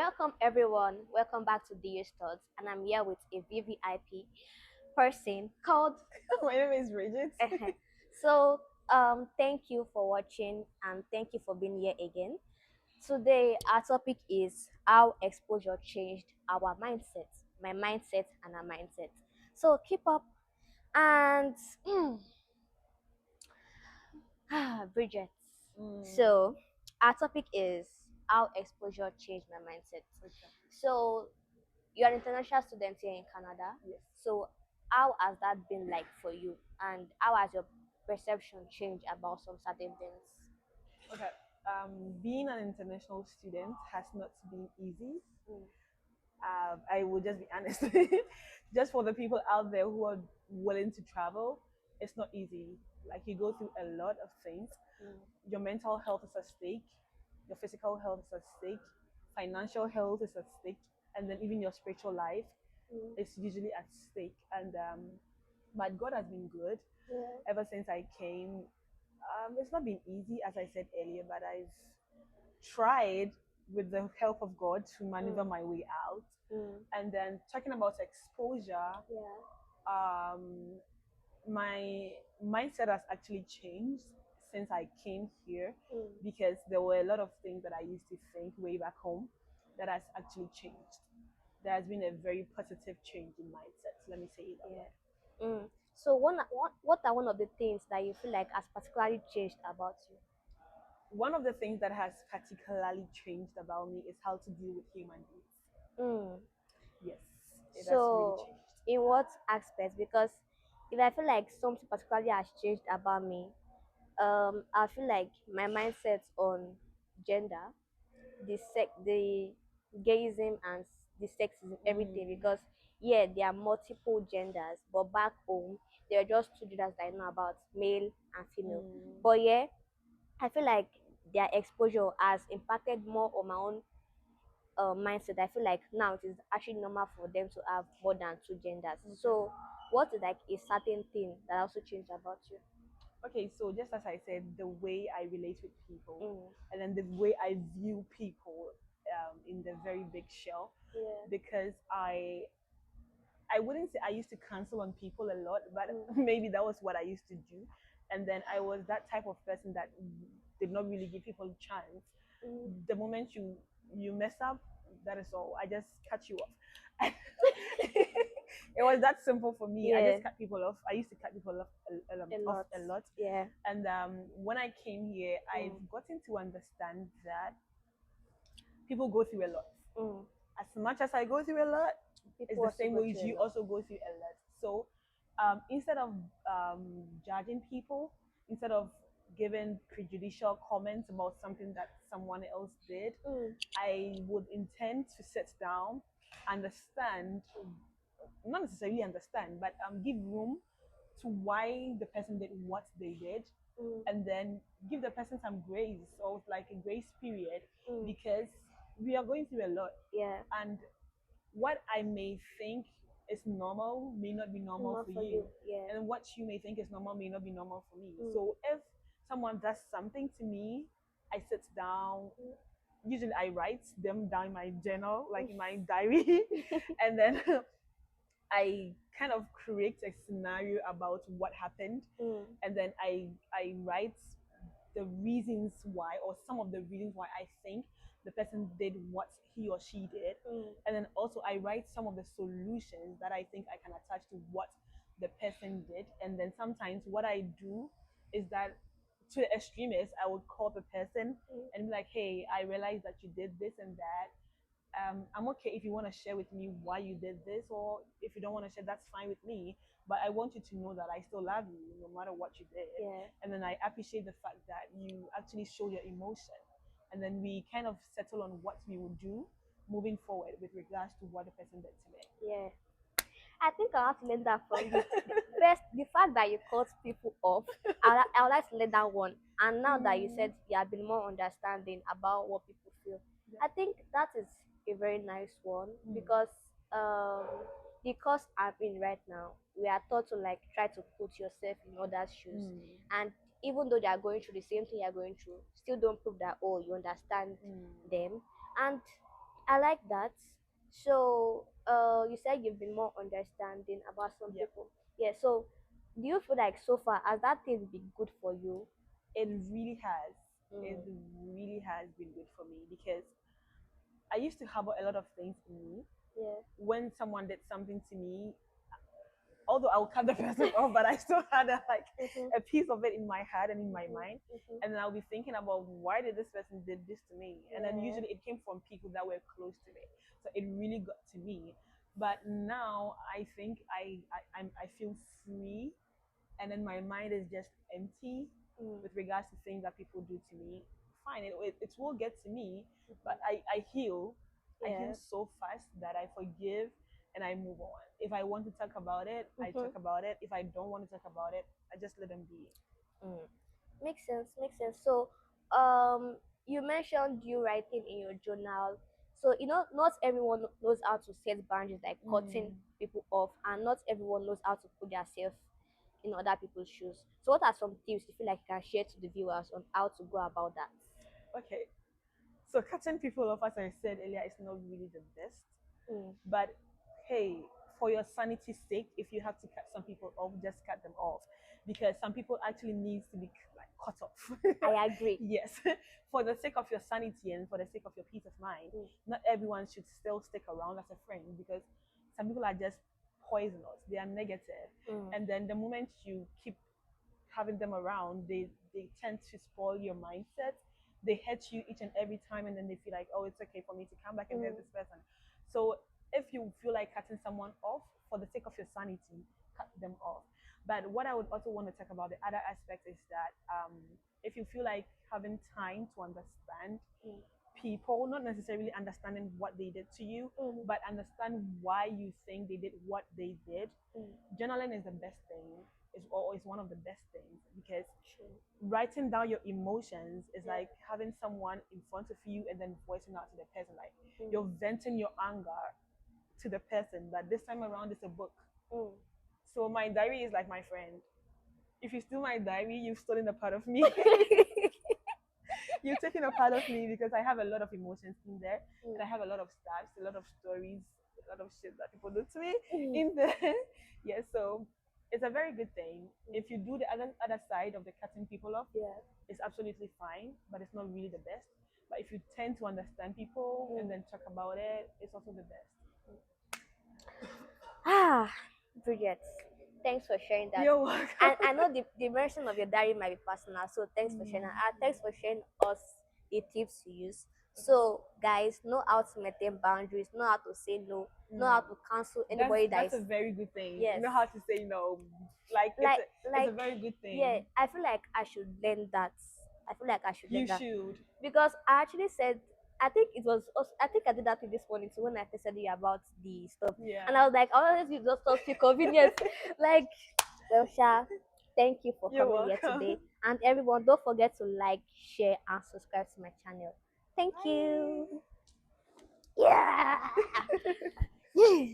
welcome everyone. Welcome back to DU Studs, and I'm here with a VVIP person called. My name is Bridget. so, thank you for watching and thank you for being here again. Today, our topic is how exposure changed our mindset, my mindset, and our mindset. So, keep up and Bridget. Mm, So, our topic is how exposure changed my mindset. okay. So, you're an international student here in Canada. Yes. So, how has that been like for you? And how has your perception changed about some certain things? Okay. Being an international student has not been easy. Mm, I will just be honest. Just for the people out there who are willing to travel, it's not easy. Like you go through a lot of things. mm, Your mental health is at stake. Your physical health is at stake. Financial health is at stake, and then even your spiritual life mm. is usually at stake. And but God has been good Yeah. ever since I came. It's not been easy, as I said earlier, but I've tried with the help of God to maneuver Mm, my way out. mm, And then talking about exposure, yeah. um, my mindset has actually changed since I came here Mm, because there were a lot of things that I used to think way back home that has actually changed. There has been a very positive change in mindset. Let me say it that way. yeah. So, what are one of the things that you feel like has particularly changed about you? One of the things that has particularly changed about me is how to deal with human beings. Mm. Yes, it has really So, changed. in what aspects? Because if I feel like something particularly has changed about me, I feel like my mindset on gender, the gayism and the sexism, everything. Mm, Because yeah, there are multiple genders, but back home there are just two genders that I know about, male and female. mm, But yeah, I feel like their exposure has impacted more on my own mindset. I feel like now it is actually normal for them to have more than two genders. okay. So, what is like a certain thing that also changed about you? Okay, so just as I said, the way I relate with people Mm. and then the way I view people in the very big shell, Yeah. because I wouldn't say I used to cancel on people a lot, but Mm. maybe that was what I used to do. And then I was that type of person that did not really give people a chance. Mm. The moment you mess up, that is all. I just cut you off. It was that simple for me. I Yeah, just cut people off. I used to cut people off a off lot. a lot. Yeah. And when I came here, I've Mm. gotten to understand that people go through a lot. Mm. As much as I go through a lot, it's People the also same go way through a you lot. also go through a lot. So instead of judging people, instead of giving prejudicial comments about something that someone else did, Mm. I would intend to sit down, understand, not necessarily understand, but give room to why the person did what they did, Mm. and then give the person some grace or like a grace period Mm. because we are going through a lot. Yeah. And what I may think is normal may not be normal Not for for you. you. Yeah. And what you may think is normal may not be normal for me. Mm. So if someone does something to me, I sit down. Usually I write them down in my journal, like in my diary, and then I kind of create a scenario about what happened, Mm. and then I write the reasons why, or some of the reasons why I think the person did what he or she did, Mm. and then also I write some of the solutions that I think I can attach to what the person did, and then sometimes what I do is that to the extremist I would call the person Mm. and be like, hey, I realized that you did this and that. I'm okay if you want to share with me why you did this, or if you don't want to share, that's fine with me. But I want you to know that I still love you no matter what you did. Yeah. And then I appreciate the fact that you actually show your emotion. And then we kind of settle on what we will do moving forward with regards to what the person did to me. Yeah. I think I have to learn that from you. First, the fact that you cut people off, I would like to learn that one. And now that you Mm, said you have been more understanding about what people feel, yeah. I think that is a very nice one Mm, because um, the course I'm in right now, we are taught to like try to put yourself in others' shoes, mm, and even though they are going through the same thing you're going through, still don't prove that oh you understand mm, them. And I like that. So, you said you've been more understanding about some Yep. people. Yeah. So, do you feel like so far has that thing been good for you? It really has. It Mm. really has been good for me because I used to harbor a lot of things in me. Yeah. When someone did something to me, although I would cut the person off, but I still had like Mhm. a piece of it in my head and in my Mhm. mind. Mhm. And then I'll be thinking about why did this person did this to me? And then Yeah. usually it came from people that were close to me. So it really got to me. But now I think I feel free, and then my mind is just empty Mm. with regards to things that people do to me. Fine, it will get to me, but Mhm. I heal. I heal Yeah. so fast that I forgive and I move on. If I want to talk about it, I talk Mhm. about it. If I don't want to talk about it, I just let them be. Mm. Makes sense. Makes sense. So, you mentioned you writing in your journal. So, not everyone knows how to set boundaries, like cutting Mm, people off, and not everyone knows how to put themselves in other people's shoes. So, what are some tips you feel like you can share to the viewers on how to go about that? okay. So cutting people off, as I said earlier, is not really the best. Mm. But hey, for your sanity's sake, if you have to cut some people off, just cut them off, because some people actually needs to be like cut off. I agree. Yes, for the sake of your sanity and for the sake of your peace of mind, Mm. not everyone should still stick around as a friend, because some people are just poisonous. They are negative, Mm. and then the moment you keep having them around, they tend to spoil your mindset. They hurt you each and every time, and then they feel like, oh, it's okay for me to come back and hurt Mm. this person. So if you feel like cutting someone off for the sake of your sanity, cut them off. But what I would also want to talk about, the other aspect, is that if you feel like having time to understand Mm. people, not necessarily understanding what they did to you, Mm. but understand why you think they did what they did, Mm. journaling is the best thing. Is one of the best things, because True. writing down your emotions is Yeah. like having someone in front of you and then voicing out to the person, like Mm. you're venting your anger to the person, but this time around it's a book. Mm. So my diary is like my friend. If you steal my diary, you've stolen a part of me. You've taken a part of me, because I have a lot of emotions in there, and I have a lot of stuff, a lot of stories, a lot of shit that people do to me Mm. in there. Yeah, so it's a very good thing. Mm. If you do the other side of the cutting people off, Yeah. it's absolutely fine, but it's not really the best. But if you tend to understand people and Mm. then talk about it, it's also the best. Ah, brilliant. Thanks for sharing that. You're And welcome. I know the version of your diary might be personal, so thanks for sharing. Mm, Thanks for sharing us the tips you use. So, guys, know how to maintain boundaries, know how to say no, know mm. how to cancel That's anybody that that's is, a very good thing. You yes, know how to say no. Like like it's like a very good yeah. thing. I feel like I should learn that. I feel like I should learn You that should. because I actually said I think it was also, I think I did that this morning too when I texted you about the stuff, Yeah. and I was like, I always use those stuff to convenience. Like, well, Sha, thank you for You're coming here welcome. today, and everyone, don't forget to like, share, and subscribe to my channel. Thank you. Bye. Yeah.